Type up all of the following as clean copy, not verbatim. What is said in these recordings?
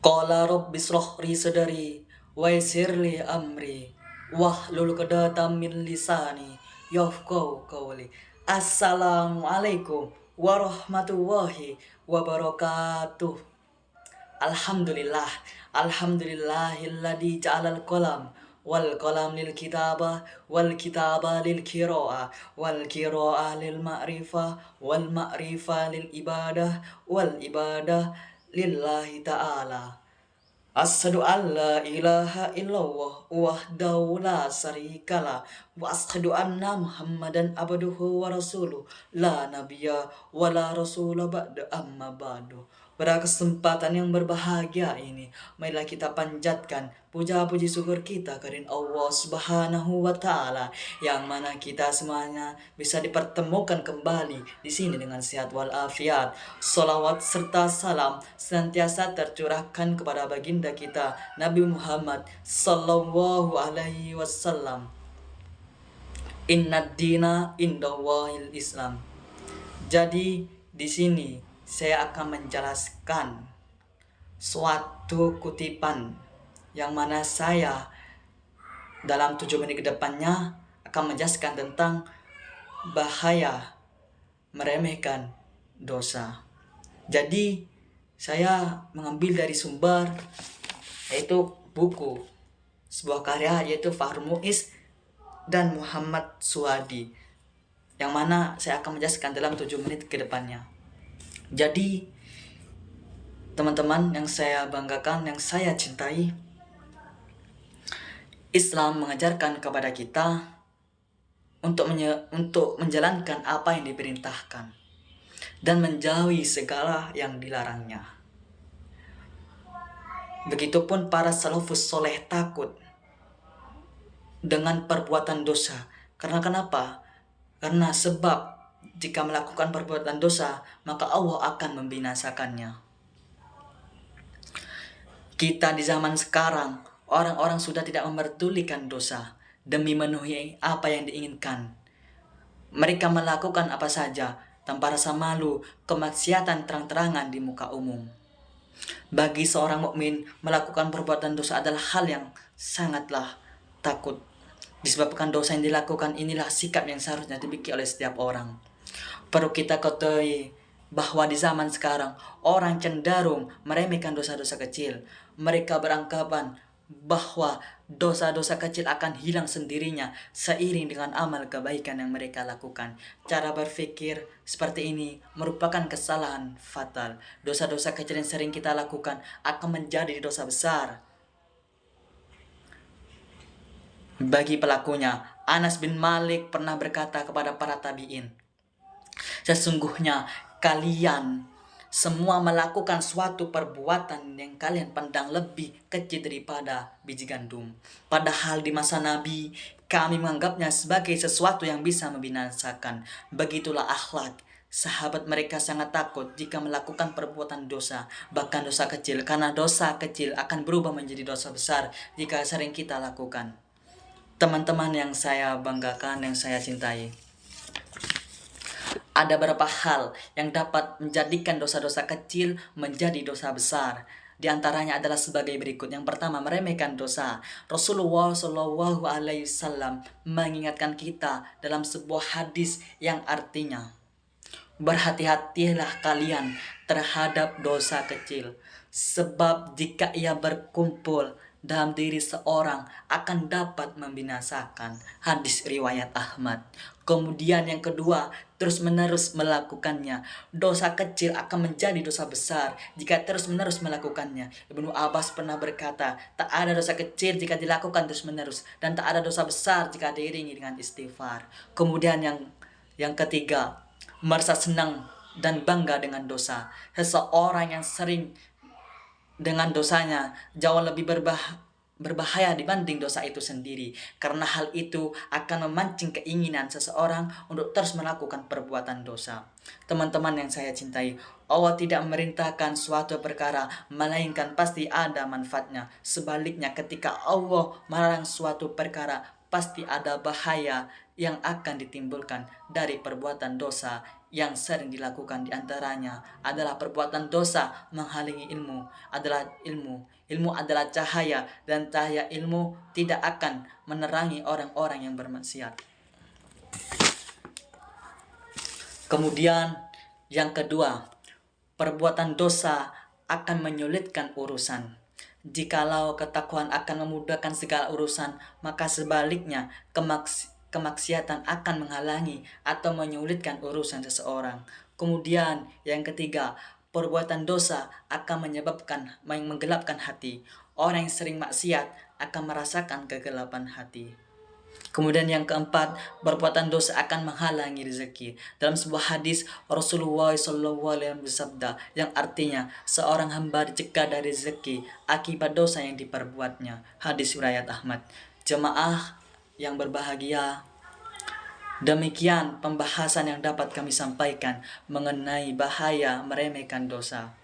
Qala rabbi shrah li sadri wa yassir li amri wahlul 'uqdatam min lisani yafqahu qawli. Assalamualaikum warahmatullahi wabarakatuh. Alhamdulillah, alhamdulillahilladzi ja'alal qalam wal qalam lil kitaba wal kitaba lil qira'a wal qira'a lil ma'rifah wal ma'rifah lil ibadah wal ibadah lillahi ta'ala. Asyhadu an la ilaha illallah wahdahu la syarikalah wa asyhadu anna Muhammadan abduhu wa rasuluh la nabiyya wa la rasula ba'da amma ba'du. Pada kesempatan yang berbahagia ini, marilah kita panjatkan puja-puji syukur kita kepada Allah Subhanahu wa taala yang mana kita semuanya bisa dipertemukan kembali di sini dengan sehat walafiat. Salawat serta salam senantiasa tercurahkan kepada baginda kita Nabi Muhammad sallallahu alaihi wasallam. Innad dina indallahil Islam. Jadi di sini saya akan menjelaskan suatu kutipan yang mana saya dalam 7 menit ke depannya akan menjelaskan tentang bahaya meremehkan dosa. Jadi saya mengambil dari sumber yaitu buku sebuah karya yaitu Fahru Muiz dan Muhammad Suwadi, yang mana saya akan menjelaskan dalam 7 menit ke depannya. Jadi teman-teman yang saya banggakan, yang saya cintai, Islam mengajarkan kepada kita untuk menjalankan apa yang diperintahkan dan menjauhi segala yang dilarangnya. Begitupun para salafus soleh takut dengan perbuatan dosa. Karena kenapa? Karena sebab jika melakukan perbuatan dosa, maka Allah akan membinasakannya. Kita di zaman sekarang, orang-orang sudah tidak memperdulikan dosa demi memenuhi apa yang diinginkan. Mereka melakukan apa saja tanpa rasa malu, kemaksiatan terang-terangan di muka umum. Bagi seorang mukmin, melakukan perbuatan dosa adalah hal yang sangatlah takut. Disebabkan dosa yang dilakukan inilah sikap yang seharusnya dimiliki oleh setiap orang. Perlu kita ketahui bahwa di zaman sekarang orang cenderung meremehkan dosa-dosa kecil. Mereka beranggapan bahwa dosa-dosa kecil akan hilang sendirinya seiring dengan amal kebaikan yang mereka lakukan. Cara berpikir seperti ini merupakan kesalahan fatal. Dosa-dosa kecil yang sering kita lakukan akan menjadi dosa besar bagi pelakunya. Anas bin Malik pernah berkata kepada para tabi'in, sesungguhnya kalian semua melakukan suatu perbuatan yang kalian pandang lebih kecil daripada biji gandum. Padahal di masa Nabi, kami menganggapnya sebagai sesuatu yang bisa membinasakan. Begitulah akhlak. Sahabat mereka sangat takut jika melakukan perbuatan dosa, bahkan dosa kecil, karena dosa kecil akan berubah menjadi dosa besar jika sering kita lakukan. Teman-teman yang saya banggakan, yang saya cintai, ada beberapa hal yang dapat menjadikan dosa-dosa kecil menjadi dosa besar. Di antaranya adalah sebagai berikut. Yang pertama, meremehkan dosa. Rasulullah Shallallahu Alaihi Wasallam mengingatkan kita dalam sebuah hadis yang artinya, berhati-hatilah kalian terhadap dosa kecil, sebab jika ia berkumpul dalam diri seorang akan dapat membinasakan. Hadis riwayat Ahmad. Kemudian yang kedua, terus-menerus melakukannya. Dosa kecil akan menjadi dosa besar jika terus-menerus melakukannya. Ibnu Abbas pernah berkata, tak ada dosa kecil jika dilakukan terus-menerus, dan tak ada dosa besar jika diiringi dengan istighfar. Kemudian yang ketiga, merasa senang dan bangga dengan dosa. Seseorang yang sering dengan dosanya jauh lebih berbahaya dibanding dosa itu sendiri, karena hal itu akan memancing keinginan seseorang untuk terus melakukan perbuatan dosa. Teman-teman yang saya cintai, Allah tidak memerintahkan suatu perkara melainkan pasti ada manfaatnya. Sebaliknya, ketika Allah melarang suatu perkara, pasti ada bahaya yang akan ditimbulkan dari perbuatan dosa yang sering dilakukan diantaranya adalah perbuatan dosa menghalangi ilmu. Ilmu adalah cahaya, dan cahaya ilmu tidak akan menerangi orang-orang yang bermaksiat. Kemudian yang kedua, perbuatan dosa akan menyulitkan urusan. Jikalau ketakwaan akan memudahkan segala urusan, maka sebaliknya kemaksiatan akan menghalangi atau menyulitkan urusan seseorang. Kemudian yang ketiga, perbuatan dosa akan menggelapkan hati. Orang yang sering maksiat akan merasakan kegelapan hati. Kemudian yang keempat, perbuatan dosa akan menghalangi rezeki. Dalam sebuah hadis, Rasulullah SAW bersabda, yang artinya seorang hamba dicegah dari rezeki akibat dosa yang diperbuatnya. Hadis riwayat Ahmad. Jemaah yang berbahagia, demikian pembahasan yang dapat kami sampaikan mengenai bahaya meremehkan dosa.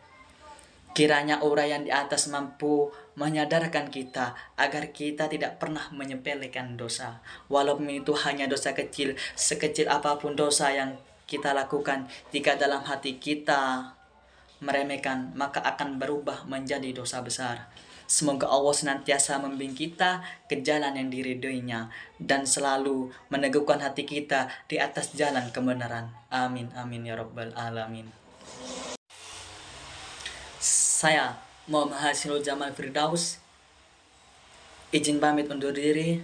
Kiranya uraian di atas mampu menyadarkan kita agar kita tidak pernah menyepelekan dosa. Walaupun itu hanya dosa kecil, sekecil apapun dosa yang kita lakukan, jika dalam hati kita meremehkan, maka akan berubah menjadi dosa besar. Semoga Allah senantiasa membimbing kita ke jalan yang diridhoinya dan selalu meneguhkan hati kita di atas jalan kebenaran. Amin, amin ya rabbal alamin. Saya Muhammad Hasilul Jamal Firdaus, izin pamit undur diri.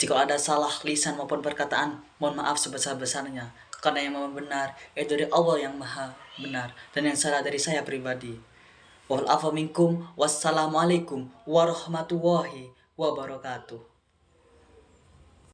Jika ada salah lisan maupun perkataan, mohon maaf sebesar-besarnya. Karena yang maha benar itu dari Allah yang maha benar, dan yang salah dari saya pribadi. Wal afa minkum. Wassalamualaikum warahmatullahi wabarakatuh.